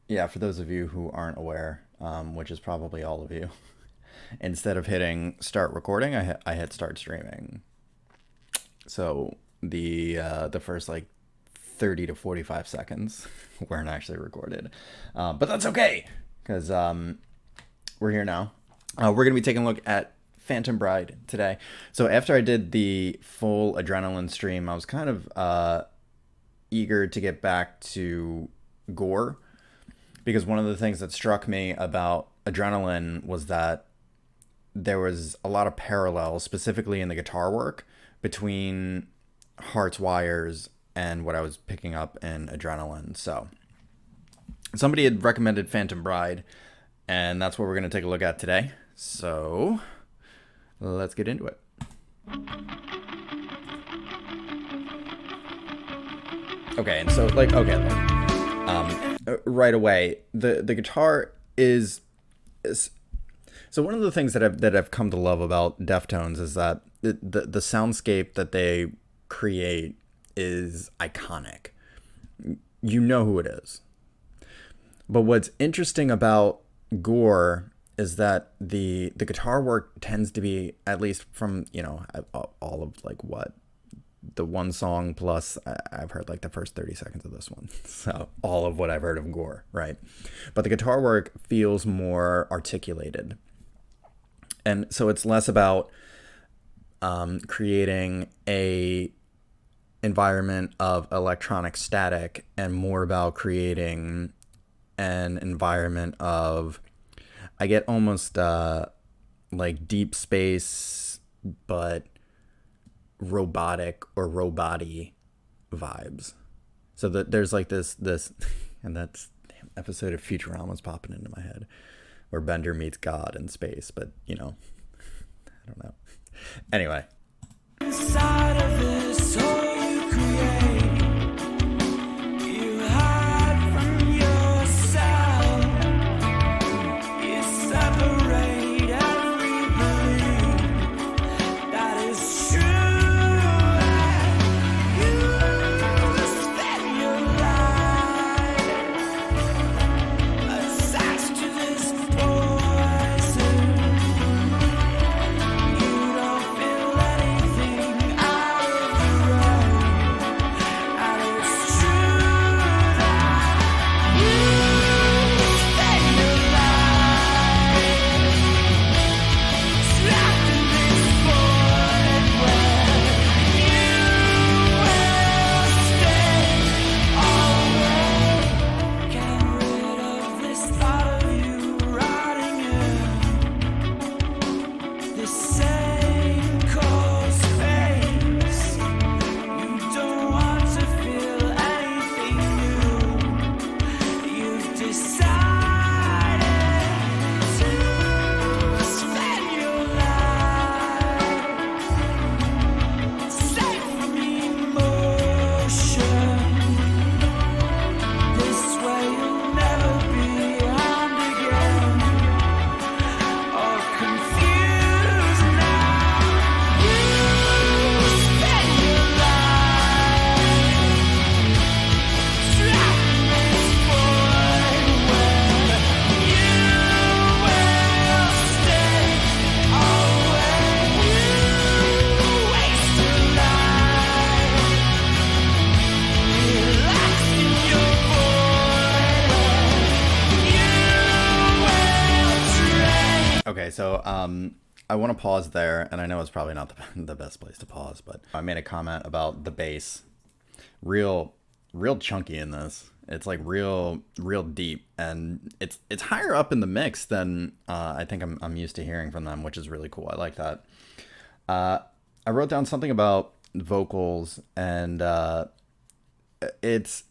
Yeah, for those of you who aren't aware, which is probably all of you, instead of hitting start recording, I hit start streaming. So the first like 30 to 45 seconds weren't actually recorded, but that's okay because we're here now. We're gonna be taking a look at Phantom Bride today. So after I did the full adrenaline stream, I was kind of eager to get back to Gore because one of the things that struck me about adrenaline was that there was a lot of parallels, specifically in the guitar work, between Heart's Wires and what I was picking up in adrenaline. So somebody had recommended Phantom Bride, and that's what we're going to take a look at today. So let's get into it. Okay, and so right away, the guitar is so one of the things that I've come to love about Deftones is that the soundscape that they create is iconic. You know who it is. But what's interesting about Gore is that the guitar work tends to be, at least from, all of like what the one song plus I've heard like the first 30 seconds of this one. So all of what I've heard of Gore, right? But the guitar work feels more articulated. And so it's less about creating a environment of electronic static and more about creating an environment of, I get almost like deep space, but robotic or robot-y vibes. So that there's like this, and that's episode of Futurama's popping into my head, where Bender meets God in space, but I don't know. Anyway. Inside of this hole you create, you hide from yourself, you separate every belief that is true. You spend your life attached to this poison. You don't feel anything out of your own, and it's true that you spend your life trapped in this void where you will stay always. Getting rid of this thought of you rotting in the same cold space. You don't want to feel anything new. You've decided to spend your life safe from emotion. This way you'll never be harmed again or confused now. You spend your life trapped in this void where you will stay always. You waste your life relaxed in your void where you will drain. Okay, so I want to pause there, and I know it's probably not the best place to pause, but I made a comment about the bass. Real chunky in this. It's like real deep, and it's higher up in the mix than I think I'm used to hearing from them, which is really cool. I like that. I wrote down something about vocals, and it's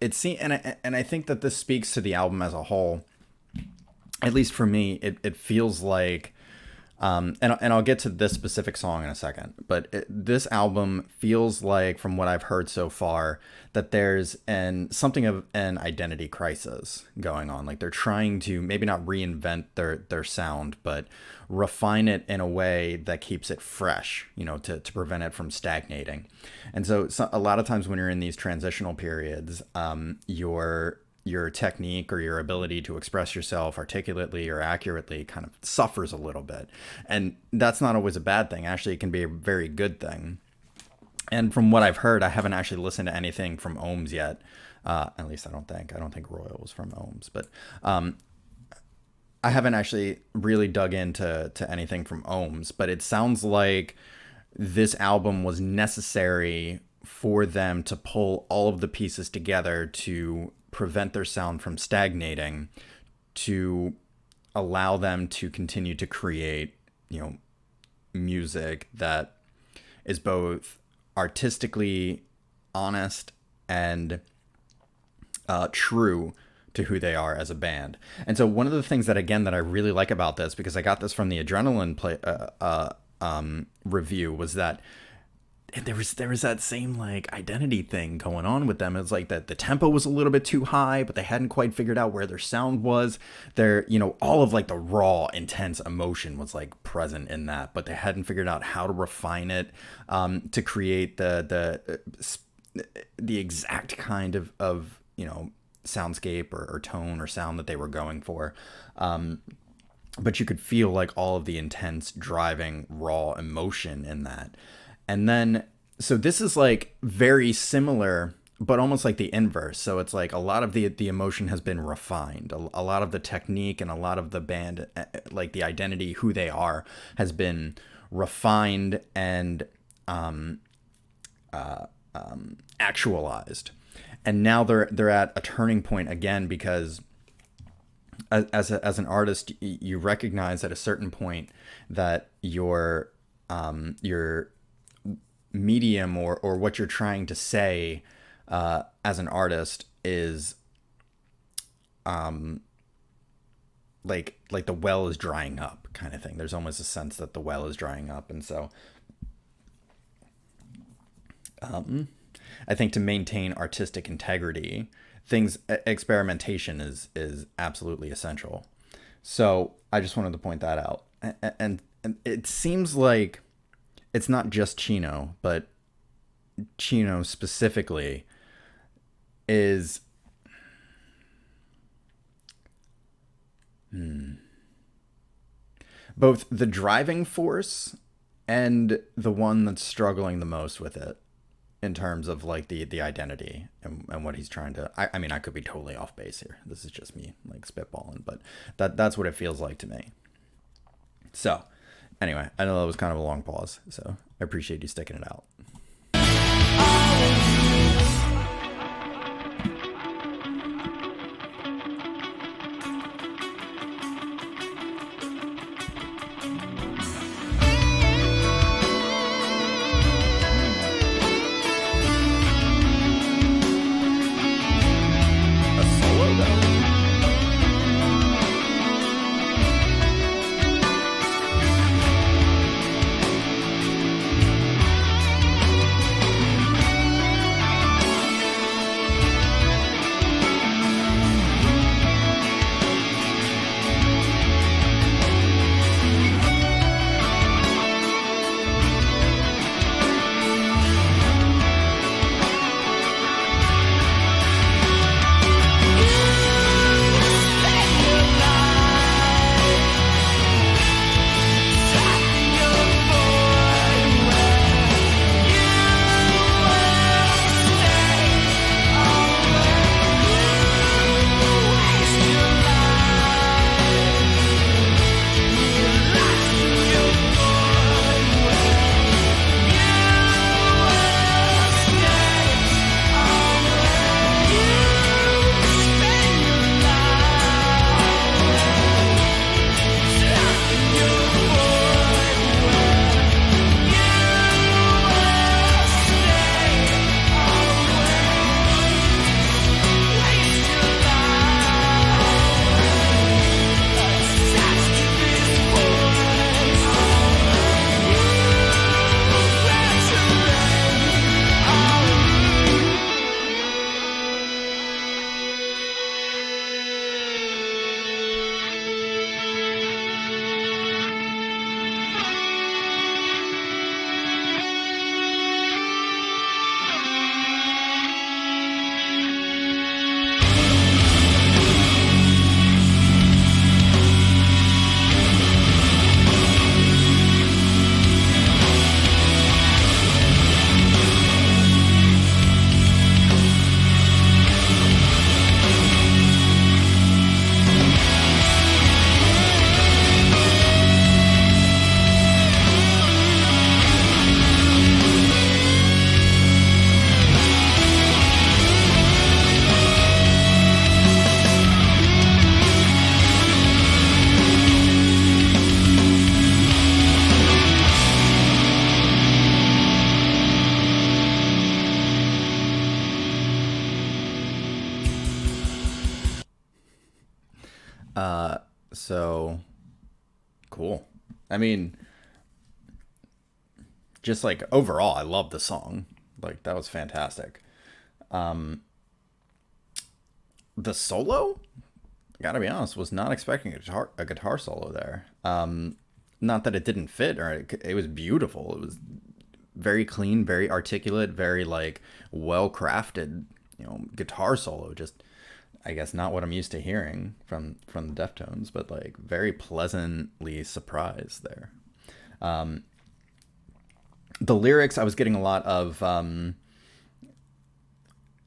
and I think that this speaks to the album as a whole. At least for me, it feels like, and I'll get to this specific song in a second, but this album feels like, from what I've heard so far, that there's something of an identity crisis going on. Like they're trying to maybe not reinvent their sound, but refine it in a way that keeps it fresh, to prevent it from stagnating. And so a lot of times when you're in these transitional periods, you're your technique or your ability to express yourself articulately or accurately kind of suffers a little bit. And that's not always a bad thing. Actually, it can be a very good thing. And from what I've heard, I haven't actually listened to anything from Ohms yet. At least I don't think. I don't think Royal was from Ohms. But I haven't actually really dug into anything from Ohms. But it sounds like this album was necessary for them to pull all of the pieces together to prevent their sound from stagnating, to allow them to continue to create, music that is both artistically honest and true to who they are as a band. And so one of the things that I really like about this, because I got this from the Adrenaline review, was that there was that same like identity thing going on with them. It was like that the tempo was a little bit too high, but they hadn't quite figured out where their sound was. Their, all of like the raw, intense emotion was like present in that, but they hadn't figured out how to refine it to create the exact kind of soundscape or tone or sound that they were going for. But you could feel like all of the intense, driving, raw emotion in that. And then, so this is like very similar, but almost like the inverse. So it's like a lot of the emotion has been refined. A lot of the technique and a lot of the band, like the identity, who they are, has been refined and actualized. And now they're at a turning point again, because as an artist, you recognize at a certain point that your medium or what you're trying to say as an artist is like the well is drying up kind of thing. There's almost a sense that the well is drying up. And so I think to maintain artistic integrity, experimentation is absolutely essential. So I just wanted to point that out. And it seems like it's not just Chino, but Chino specifically is both the driving force and the one that's struggling the most with it in terms of like the identity and what he's trying to, I mean, I could be totally off base here. This is just me like spitballing, but that's what it feels like to me. So anyway, I know that was kind of a long pause, so I appreciate you sticking it out. So cool. I mean, just like overall, I love the song. Like that was fantastic. The solo, gotta be honest, was not expecting a guitar solo there. Not that it didn't fit, or it was beautiful. It was very clean, very articulate, very like well crafted, guitar solo. Just I guess not what I'm used to hearing from the Deftones, but like very pleasantly surprised there. The lyrics, I was getting a lot of.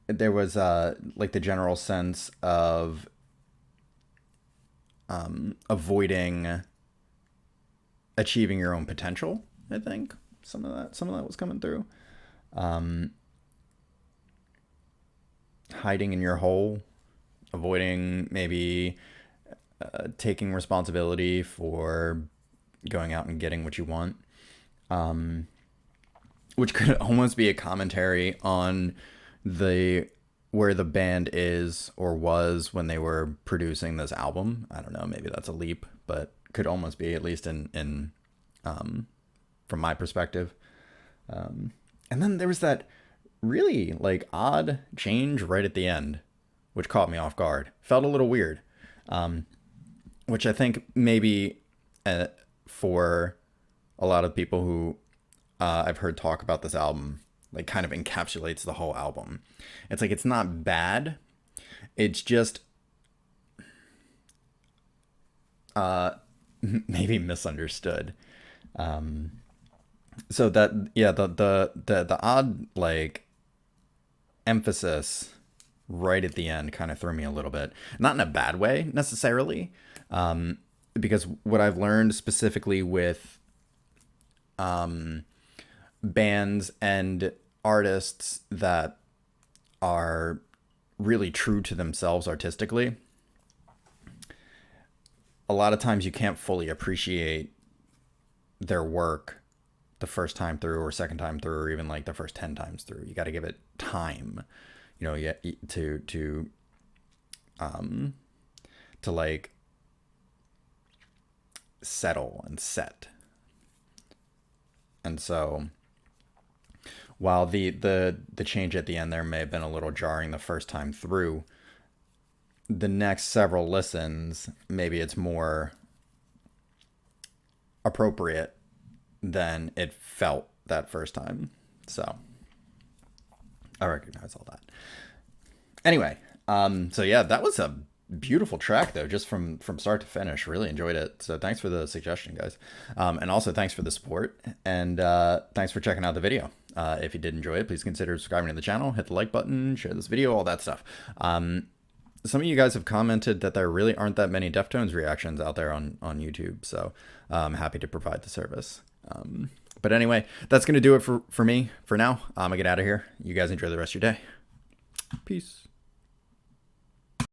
There was like the general sense of avoiding achieving your own potential. I think some of that was coming through. Hiding in your hole, avoiding maybe taking responsibility for going out and getting what you want, which could almost be a commentary on the where the band is or was when they were producing this album. I don't know, maybe that's a leap, but could almost be, at least in from my perspective. And then there was that really like odd change right at the end, which caught me off guard. Felt a little weird, which I think maybe for a lot of people who I've heard talk about this album, like kind of encapsulates the whole album. It's like it's not bad. It's just maybe misunderstood. So that yeah, the odd like emphasis right at the end kind of threw me a little bit. Not in a bad way necessarily, because what I've learned specifically with bands and artists that are really true to themselves artistically, a lot of times you can't fully appreciate their work the first time through or second time through or even like the first 10 times through. You got to give it time, to like settle and set. And so while the change at the end there may have been a little jarring the first time through, the next several listens, maybe it's more appropriate than it felt that first time. So I recognize all that. Anyway, so yeah, that was a beautiful track though, just from start to finish. Really enjoyed it. So thanks for the suggestion, guys. And also thanks for the support, and thanks for checking out the video. If you did enjoy it, please consider subscribing to the channel, hit the like button, share this video, all that stuff. Some of you guys have commented that there really aren't that many Deftones reactions out there on YouTube, so I'm happy to provide the service. But anyway, that's going to do it for me for now. I'm going to get out of here. You guys enjoy the rest of your day. Peace.